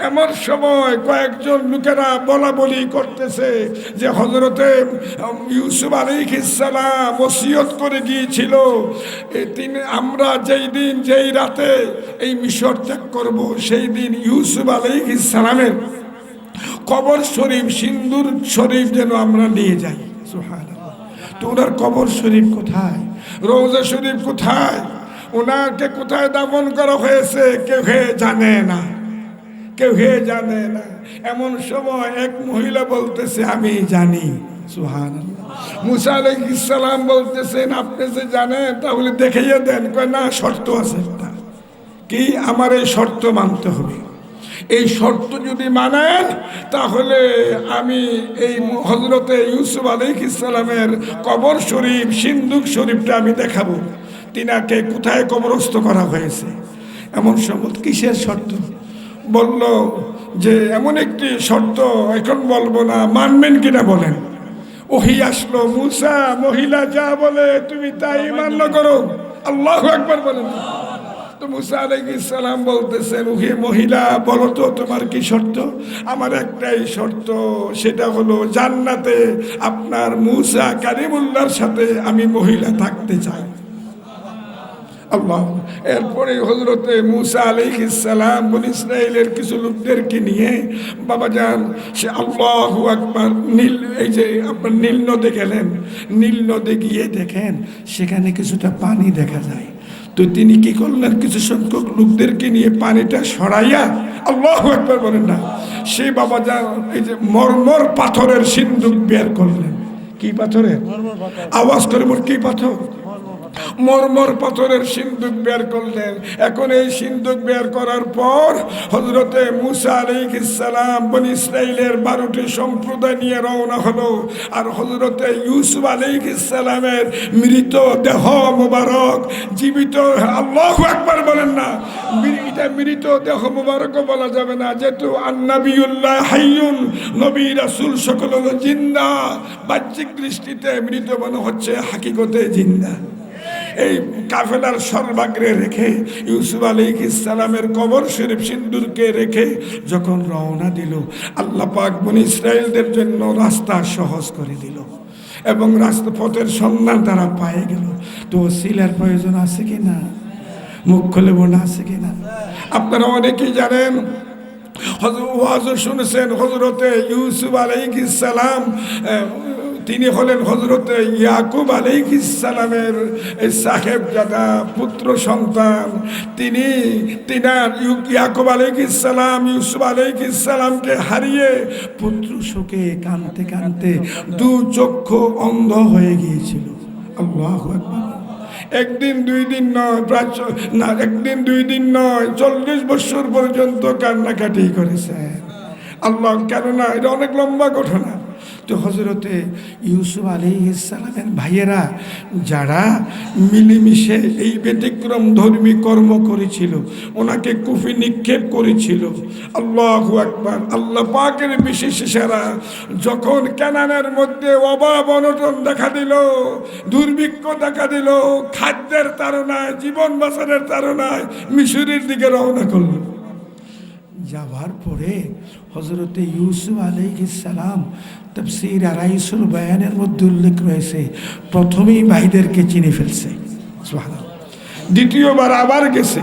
Speaker 1: এমন সময় কয়েকজন লোকেরা বলা বলি করতেছে যে হযরতে ইউসুফ আলাইহিস সালাম ওসিয়ত করে গিয়েছিল তিনি আমরা যেই দিন যেই রাতে এই মিশর ত্যাগ করব সেই দিন ইউসুফ আলাইহিস সালামের কবর শরীফ সিন্দুর শরীফ যেন আমরা নিয়ে যাই। সুবহানাল্লাহ। তো ওনার কবর শরীফ কোথায়, রওজা শরীফ কোথায়, ওনাকে কোথায় দাফন করা হয়েছে কেউ জানে না, কেউ জানে না। এমন সময় এক মহিলা বলতেছে আমি জানি। সুবহানাল্লাহ। মুসা আলাইহিস সালাম বলতেছেন আপনি যে জানেন তাহলে দেখাইয়া দেন। কয় না, শর্ত আছে একটা। কি? আমার এই শর্ত মানতে হবে। এই শর্ত যদি মানেন তাহলে আমি এই হযরতে ইউসুফ আলাইহিস সালামের কবর শরীফ সিন্দুক শরীফটা আমি দেখাবো, তিনাকে কোথায় কবরস্থ করা হয়েছে। এমন সময় কিসের শর্ত? বলল যে এমন একটি শর্ত এখন বলবো না, মানবেন কিনা বলেন। ওহী আসলো, মুসা মহিলা যা বলে তুমি তাই মান্য করো। আল্লাহু আকবার বলেন। তো মুসা আলাইহিস সালাম বলতেছেন ওহে মহিলা বলো তো তোমার কি শর্ত? আমার একটাই শর্ত, সেটা হলো জান্নাতে আপনার মুসা কালিমুল্লাহর সাথে আমি মহিলা থাকতে চাই। আল্লাহ। এরপরে হযরতে মুসা আলাইহিস সালাম বনী ইসরাইলের কিছু লোকদেরকে নিয়ে বাবাজান সে আল্লাহু আকবার এই যে আপনার নীল নদে গেলেন। নীল নদে গিয়ে দেখেন সেখানে কিছুটা পানি দেখা যায়। তো তিনি কি করলেন, কিছু সংখ্যক লোকদেরকে নিয়ে পানিটা সরাইয়া আল্লাহু আকবার বলেন না, সেই বাবাজান এই যে মরমর পাথরের সিন্দুক বের করলেন। কি পাথরের? আওয়াজ করে বল, কি পাথর? মরমর পাথরের সিন্দুক বের করলেন। এখন এই সিন্দুক বের করার পর হযরতে মুসা আলাইহিস সালাম বনী ইসরাইলের 12টি সম্প্রদায় নিয়ে রওনা হলো। আর হযরতে ইউসুফ আলাইহিস সালামের মৃত দেহ মোবারক জীবিত, আল্লাহু আকবার বলেন না, এটা মৃত দেহ মোবারকও বলা যাবে না, যেহেতু আন্নাবিউল্লাহ হাইয়ুন, নবী রাসূল সকল হলো জিন্দা। বাহ্যিক দৃষ্টিতে মৃত মনে হচ্ছে, হাকিকতে জিন্দা। এই কাফেলার সর্বাগ্রে রেখে ইউসুফ আলাইহিস সালামের কবর শরীফ সিন্দুরকে রেখে যখন রওনা দিল, আল্লাহ পাক বনী ইসরাইলদের জন্য রাস্তা সহজ করে দিল এবং রাস্তা পথের সন্ধান তারা পেয়ে গেল। তো ওসিলার প্রয়োজন আছে কিনা? মুখ খুলে বোনা আছে কিনা? আপনারা অনেকেই জানেন, ওয়াজ শুনেছেন হযরতে ইউসুফ আলাইহিস সালাম তিনি হলেন হযরতে ইয়াকুব আলাইহিস সালামের সাহেবজাদা পুত্র সন্তান। তিনার ইয়াকুব আলাইহিস সালাম ইউসুফ আলাইহিস সালামকে হারিয়ে পুত্র শোকে কাঁদতে কাঁদতে দু চক্ষু অন্ধ হয়ে গিয়েছিল। আল্লাহু আকবার। একদিন দুই দিন নয়, প্রায় না একদিন দুই দিন নয়, 40 বছর পর্যন্ত কান্নাকাটি করেছেন। আল্লাহ, কেননা এটা অনেক লম্বা ঘটনা। তো হযরতে ইউসুফ আলাইহিস সালামের ভাইয়েরা যারা মিলেমিশে এই ব্যতিক্রম ধর্মী কর্ম করেছিল, ওনাকে কুফি নিক্ষেপ করেছিল। আল্লাহু আকবার। আল্লাহ পাকের বিশেষ ইশারা, যখন কানানের মধ্যে অভাব অনটন দেখা দিল, দুর্ভিক্ষ দেখা দিল, খাদ্যের তাড়নায়, জীবন বাঁচানোর তাড়নায় মিশরের দিকে রওনা করল। যাওয়ার পরে হযরতে ইউসুফ আলাইহিস সালাম তাফসীর আরাইসুল বায়ানের মধ্যে উল্লেখ রয়েছে প্রথমেই ভাইদেরকে চিনে ফেলছে। সুবহানাল্লাহ। দ্বিতীয়বার আবার গেছে,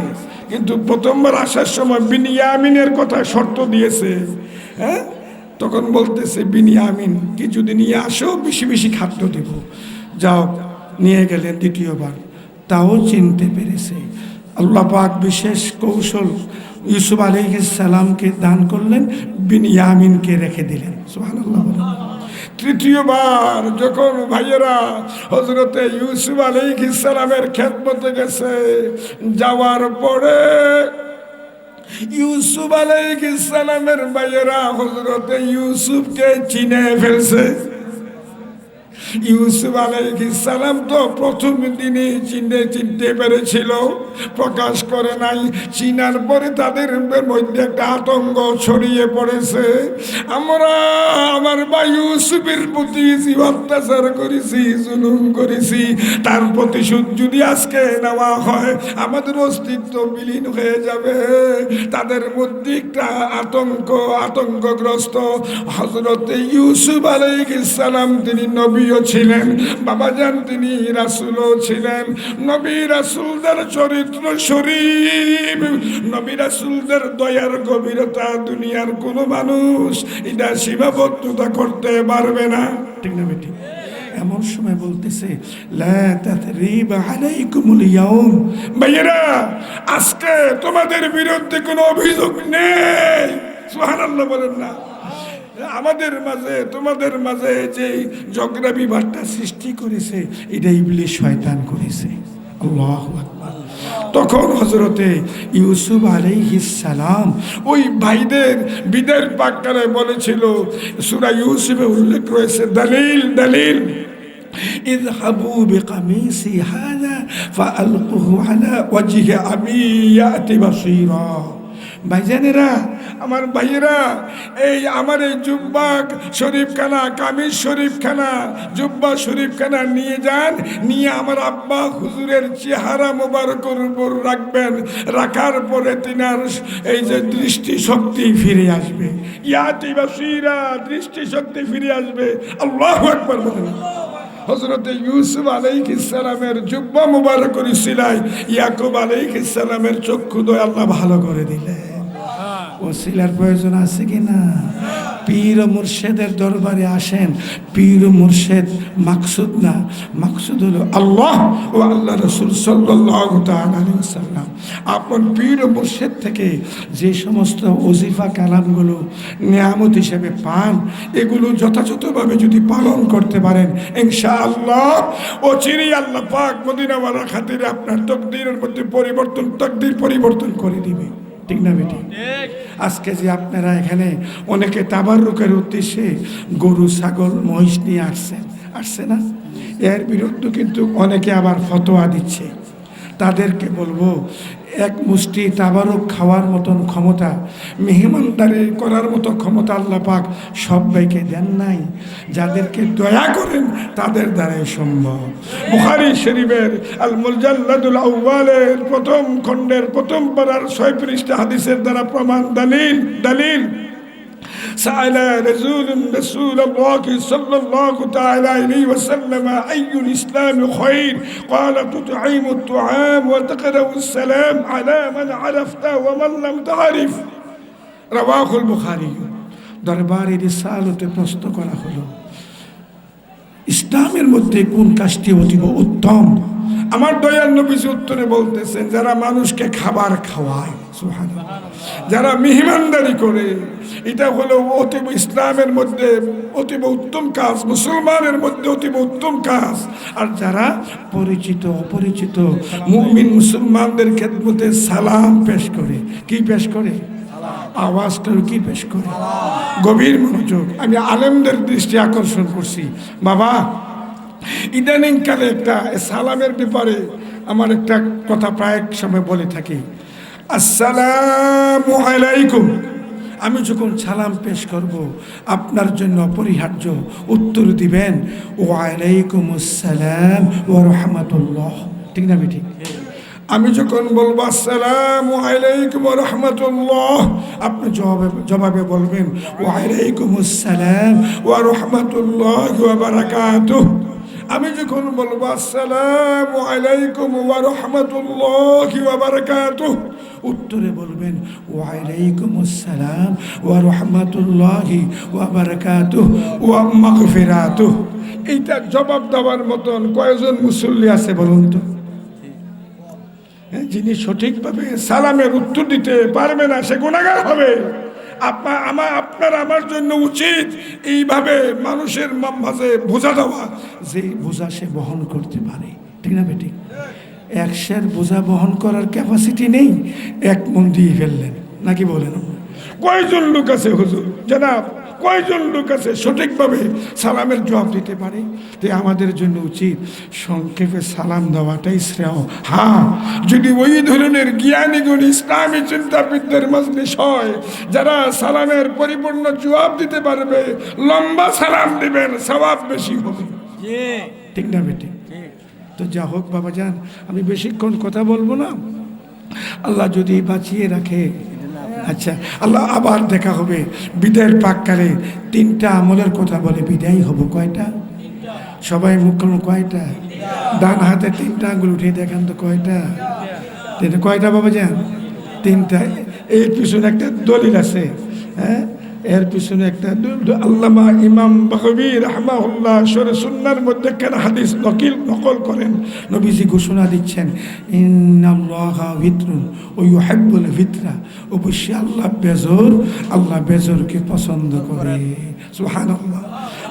Speaker 1: কিন্তু প্রথমবার আসার সময় বিনিয়ামিনের কথা শর্ত দিয়েছে। হ্যাঁ, তখন বলতেছে বিনিয়ামিন কি যদি নিয়ে আসো বেশি বেশি খাদ্য দেব। যাও, নিয়ে গেলেন দ্বিতীয়বার, তাও চিনতে পেরেছে। আল্লাহ পাক বিশেষ কৌশল ইউসুফ আলাইহিস সালামকে দান করলেন, বিনিয়ামিনকে রেখে দিলেন। সুবহানাল্লাহ। তৃতীয়বার যখন ভাইয়েরা হযরতে ইউসুফ আলাইহিস সালামের খেদমতে গেছে, যাওয়ার পরে ইউসুফ আলাইহিস সালামের ভাইয়েরা হযরতে ইউসুফকে চিনে ফেলছে। ইউসুফ আলাইহিস সালাম তো প্রথম দিনে চিনতে পেরেছিল, প্রকাশ করে নাই। চিনার পরে তাদের মধ্যে একটা আতঙ্ক ছড়িয়ে পড়েছে। আমরা আমার ভাই ইউসুফের প্রতি যে অত্যাচার করেছি, জুলুম করেছি, তার প্রতিশোধ যদি আজকে নেওয়া হয় আমাদের অস্তিত্ব বিলীন হয়ে যাবে। তাদের মধ্যে একটা আতঙ্কগ্রস্ত। হযরতে ইউসুফ আলাইহিস সালাম তিনি নবীও ছিলেন, বাবাজান তিনি রাসূলও ছিলেন। নবী রাসূলদের চরিত্র শরীফ, নবী রাসূলদের দয়ার গভীরতা দুনিয়ার কোনো মানুষ এটা সীমাবদ্ধতা করতে পারবে না, ঠিক না বেটি?
Speaker 2: এমন সময় বলতেছে লা তাথরিবা আলাইকুমুল ইয়াউম,
Speaker 1: ভাইয়েরা আজকে তোমাদের বিরুদ্ধে কোনো অভিযোগ নেই। সুবহানাল্লাহ বলেন না। আমাদের মাঝে তোমাদের মাঝে যে ঝগড়া বিবাদটা সৃষ্টি করেছে
Speaker 2: এটা ইবলিস শয়তান করেছে। আল্লাহু আকবার।
Speaker 1: তখন হযরতে
Speaker 2: ইউসুফ আলাইহিস সালাম
Speaker 1: ওই ভাইদের বিদের পাককারে বলেছিল, সূরা ইউসুফে উল্লেখ রয়েছে দলিল দলিল
Speaker 2: اذهبوا بقميصي هذا فألقوه على وجه أبي يأتي بصيرا।
Speaker 1: ভাইজানেরা, আমার ভাইয়েরা, এই আমার এই জুব্বা শরীফখানা, কামিজ শরীফখানা, জুব্বা শরীফখানা নিয়ে যান, নিয়ে আমার আব্বা হুজুরের চেহারা মোবারকের উপর রাখবেন। রাখার পরে তিনার এই যে দৃষ্টি শক্তি ফিরে আসবে। ইয়াতি বাসীরা, দৃষ্টি শক্তি ফিরে আসবে। আল্লাহু আকবার বলেন। হযরতে ইউসুফ আলাইহিস সালামের জুব্বা মোবারকের সিলাই ইয়াকুব আলাইহিস সালামের চক্ষুদ্বয় আল্লাহ ভালো করে দিলেন।
Speaker 2: ওসিলার প্রয়োজন আছে কি না? পীর ও মুর্শেদের দরবারে আসেন, পীর ও মুর্শেদ মাকসুদ না, মাকসুদ হলো আল্লাহ ও আল্লাহ রাসূল সাল্লাল্লাহু তাআলা আলাইহি ওয়াসাল্লাম। আপন পীর ও মুর্শেদ থেকে যে সমস্ত ওজিফা কালামগুলো নিয়ামত হিসেবে পান, এগুলো যথাযথভাবে যদি পালন করতে পারেন ইনশাআল্লাহ অচিরেই আল্লাহ পাক মদিনাওয়ালার খাতিরে আপনার তকদীরের মধ্যে তকদীর পরিবর্তন করে দিবে, ঠিক না বেটি? আজকে যে আপনারা এখানে অনেকে তাবাররুকের উদ্দেশ্যে গরু ছাগল মহিষ নিয়ে আসছে না, এর বিরুদ্ধে কিন্তু অনেকে আবার ফতোয়া দিচ্ছে। তাদেরকে বলবো, এক মুষ্টি তাবারুক খাওয়ার মতন ক্ষমতা, মেহমানদারি করার মতো ক্ষমতা আল্লাহ পাক সবাইকে দেন নাই। যাদেরকে দয়া করেন তাদের দ্বারাই সম্ভব।
Speaker 1: বুখারী শরীফের আল মুজাল্লাদুল আউয়ালের প্রথম খণ্ডের প্রথম পারার 6 পৃষ্ঠা হাদিসের দ্বারা প্রমাণ। দলিল سأل رسول الله صلى الله تعالى عليه وسلم أي الإسلام خير؟ قال تطعم الطعام وتقرأ السلام على من عرفت ومن لم تعرف। رواه البخاري।
Speaker 2: দরবারে রিসালতে প্রশ্ন করা হলো, ইসলামের মধ্যে কোন কাজটি অতীব উত্তম?
Speaker 1: আমার দয়াল নবীজি উত্তরে বলতেছেন, যারা মানুষকে খাবার খাওয়ায়, সুবহানাল্লাহ, যারা মেহমানদারি করে, এটা হলো অতীব ইসলামের মধ্যে অতীব উত্তম কাজ, মুসলমানের মধ্যে অতীব উত্তম কাজ। আর যারা
Speaker 2: পরিচিত অপরিচিত
Speaker 1: মুমিন মুসলমানদের খেদমতে সালাম পেশ করে, কি পেশ করে?
Speaker 2: আওয়াজটা কি পেশ করে?
Speaker 1: গভীর মনোযোগ। আমি আলেমদের দৃষ্টি আকর্ষণ করছি। বাবা, ইদানিং কালে একটা সালামের ব্যাপারে আমার একটা কথা প্রায় সময় বলে থাকি, আসসালামু আলাইকুম।
Speaker 2: আমি যখন সালাম পেশ করব, আপনার জন্য অপরিহার্য উত্তর দিবেন ওয়া আলাইকুমুস সালাম ওয়া রাহমাতুল্লাহ, ঠিক না ঠিক?
Speaker 1: আমি যখন বলবো আসসালামু আলাইকুম ওয়া রাহমাতুল্লাহ,
Speaker 2: আপনি জবাবে বলবেন ওয়া আলাইকুমুস সালাম
Speaker 1: ওয়া রাহমাতুল্লাহি ওয়া বারাকাতুহু। আমি যখন বলবো আসসালামু আলাইকুম ওয়া রাহমাতুল্লাহি ওয়া বারাকাতুহু,
Speaker 2: উত্তরে বলবেন ওয়া আলাইকুমুস সালাম ওয়া রাহমাতুল্লাহি ওয়া বারাকাতুহু
Speaker 1: ওয়া মাগফিরাতুহু। এইটা জবাব দেওয়ার মতন কয়জন মুসল্লি আছে বলুন তো? যিনি সঠিকভাবে সালামের উত্তর দিতে পারবে না সে গুনাহগার হবে। আপনার আমার জন্য উচিত এইভাবে মানুষের মাঝে বোঝা দেওয়া,
Speaker 2: যে বোঝা সে বহন করতে পারে, ঠিক না বেটি? 100 বোঝা বহন করার ক্যাপাসিটি নেই, 1 মন দিয়ে ফেললেন, নাকি বলেন?
Speaker 1: কয়জন লোক আছে হুজুর? জানাব, কয়জন লোক আছে সঠিকভাবে সালামের জবাব দিতে পারে? তাই আমাদের জন্য উচিত সংক্ষেপে সালাম দেওয়াটাই শ্রেয়। হ্যাঁ, যদি ওই ধরনের জ্ঞানীগুণ ইসলামী চিন্তাবিদদের মজলিস হয় যারা সালামের পরিপূর্ণ জবাব দিতে পারবে, লম্বা সালাম দিবেন, সওয়াব বেশি হবে। ঠিক না বেটি? তো যা হোক বাবা যান, আমি বেশিক্ষণ কথা বলবো না, আল্লাহ যদি বাঁচিয়ে রাখে। আচ্ছা, আল্লাহ আবার দেখা হবে বিদায়ের পাককালে। 3টা আমলের কথা বলে বিদায় হব। কয়টা? সবাই মুখ কয়টা? ডান হাতে 3টা আঙ্গুল উঠিয়ে দেখান তো কয়টা? কয়টা বাবা যান? 3টা। এর পিছনে একটা দলিল আছে, হ্যাঁ, এর পিছনে একটা আল্লামা ইমাম বাগবী রাহমাহুল্লাহ সূরা সুন্নাহর মধ্যে কেন হাদিস নকল করেন। নবীজি ঘোষণা দিচ্ছেন, ইন্নাল্লাহা ভিতরুন ওয়া ইউহিব্বুল ভিতরা, অবশ্যই আল্লাহ বেজোর, আল্লাহ বেজোরকে পছন্দ করে। সুবহানাল্লাহ,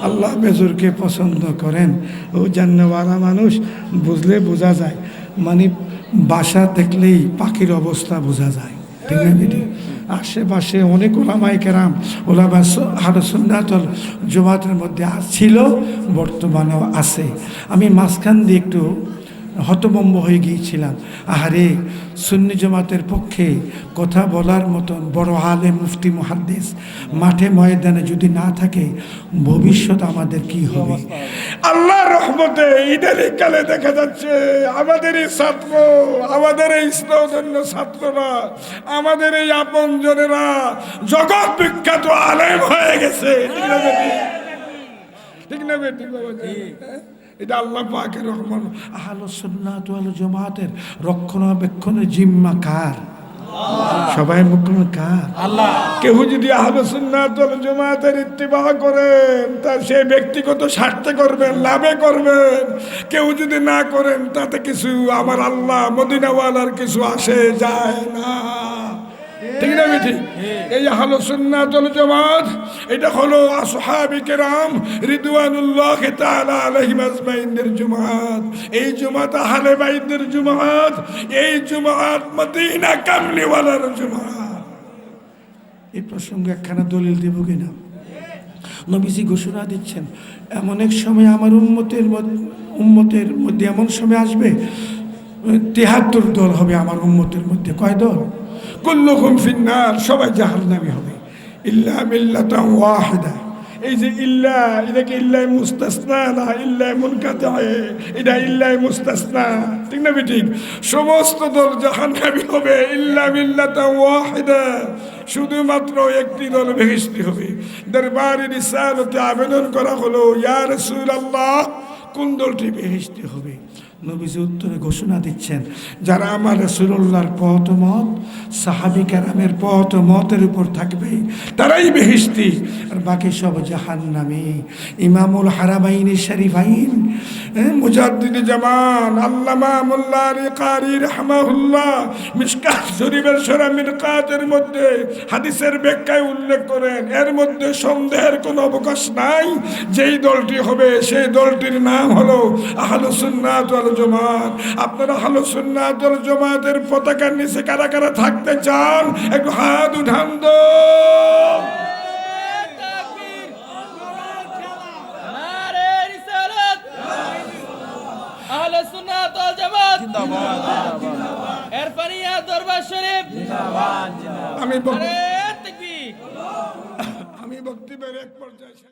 Speaker 1: আল্লাহ বেজোরকে পছন্দ করেন। ও জান্নাওয়ালা মানুষ বুঝলে বোঝা যায়, মানে বাসা দেখলেই পাখির অবস্থা বোঝা যায়। ঠিক না বেটি? আশেপাশে অনেক ওলামায়ে কেরাম, ওলামা আহলে সুন্নাত ওয়াল জামাতের মধ্যে ছিল, বর্তমানেও আছে। আমি মাঝখান দিয়ে একটু হতভম্ব হয়ে গিয়েছিলাম। আহারে, সুন্নি জামাতের পক্ষে কথা বলার মতন বড় আলেম, মুফতি, মুহাদ্দিস মাঠে ময়দানে যদি না থাকে, ভবিষ্যৎ আমাদের কি হবে? আল্লাহর রহমতে ইদানিং কালে দেখা যাচ্ছে আমাদের এই ছাত্র, আমাদের এই স্নেহধন্য ছাত্ররা, আমাদের এই আপনজনেরা জগৎ বিখ্যাত আলেম হয়ে গেছে। ঠিক না বেটি? ঠিক না বেটি বাবাজি? এটা আল্লাহ পাকের রহমান। আহলে সুন্নাত ওয়াল জামাতের রক্ষণাবেক্ষণের জিম্মা কার? সবাই মুখে কার? আল্লাহ। কেউ যদি আহলে সুন্নাত ওয়াল জামাতের ইত্তিবা করেন, তার সেই ব্যক্তিগত স্বার্থে করবেন, লাভে করবেন। কেউ যদি না করেন, তাতে কিছু আমার আল্লাহ মদিনাওয়ালার কিছু আসে যায় না। ঠিক না বেটি? এই আহলে সুন্নাত ওয়াল জামাত, এটা হলো আসহাবে কেরাম রিদওয়ানুল্লাহি তাআলা আলাইহিম আজমাইনের জামাত। এই জামাত আহলে বাইতের জামাত, এই জামাত মদিনা কামলিওয়ালার জামাত। এই প্রসঙ্গে একখানা দলিল দেব কিনা? নবীজি ঘোষণা দিচ্ছেন, এমন এক সময় আমার উম্মতের মধ্যে এমন সময় আসবে, 73 দল হবে আমার উম্মতের মধ্যে। কয় দল? কুল্লুকুম ফিন্নার, সবাই জাহান্নামী হবে, ইল্লা মিল্লাতান ওয়াহিদা। এই যে ইল্লা, এটাকে ইল্লাহ মুস্তাসনা না, ইল্লাহ মুনকাতা, এটা ইল্লাহ মুস্তাসনা। ঠিক না বেঠিক? সমস্ত দল জাহান্নামী হবে, ইল্লা মিল্লাতান ওয়াহিদা, শুধুমাত্র একটি দল বেহেশতি হবে। দরবারে রিসালাতে আবেদন করা হলো, ইয়া রাসূলুল্লাহ, কোন দলটি বেহেশতি হবে? নবীজি উত্তরে ঘোষণা দিচ্ছেন, যারা আমার রাসূলুল্লাহর পথ মত, সাহাবী কেরামের পথ মতের উপর থাকবে, তারাই বেহেশতি, আর বাকি সব জাহান্নামী। ইমামুল হারামাইন শরীফাইন, মুজাদ্দিদ জামান আল্লামা মোল্লা আলী কারি রাহমাহুল্লাহ মিশকাত শরীফের সূরা মিরকাতের মধ্যে হাদিসের ব্যাখ্যায় উল্লেখ করেন, এর মধ্যে সন্দেহের কোনো অবকাশ নাই। যেই দলটি হবে সেই দলটির নাম হলো আহলে সুন্নাত ওয়াল জামাত। আপনারা আহলে সুন্নাত ওয়াল জামাতের পতাকার নিচে কারা কারা থাকতে চান? একটু হাত উঠান তো।
Speaker 3: আহলে সুন্নাত ওয়াল জামাত জিন্দাবাদ, এরফানিয়া দরবার শরীফ জিন্দাবাদ, জিন্দাবাদ। আমি বক্তব্যের এক পর্যায়ে